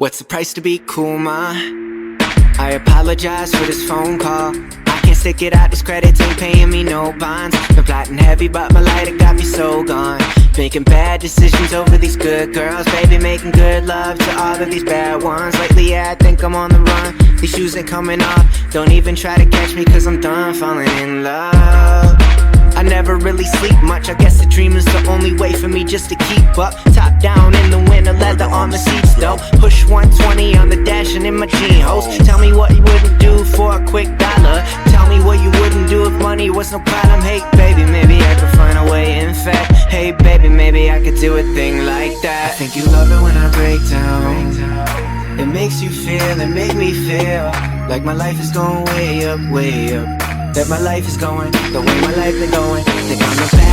What's the price to be cool, ma? I apologize for this phone call. I can't stick it out, this credit ain't paying me no bonds. Been plotting heavy, but my lighter got me so gone. Making bad decisions over these good girls. Baby, making good love to all of these bad ones. Lately, yeah, I think I'm on the run. These shoes ain't coming off. Don't even try to catch me, cause I'm done falling in love. I never really sleep much. I guess a dream is the only way for me just to keep up. Top down in the winter, leather on the seats though. Push 120 on the dash and in my jean hose. Tell me what you wouldn't do for a quick dollar. Tell me what you wouldn't do if money was no problem. Hey baby, maybe I could find a way. In fact, hey baby, maybe I could do a thing like that. I think you love it when I break down. It makes you feel, it make me feel like my life is going way up, way up. That my life is going the way my life been going. Think I'm the bad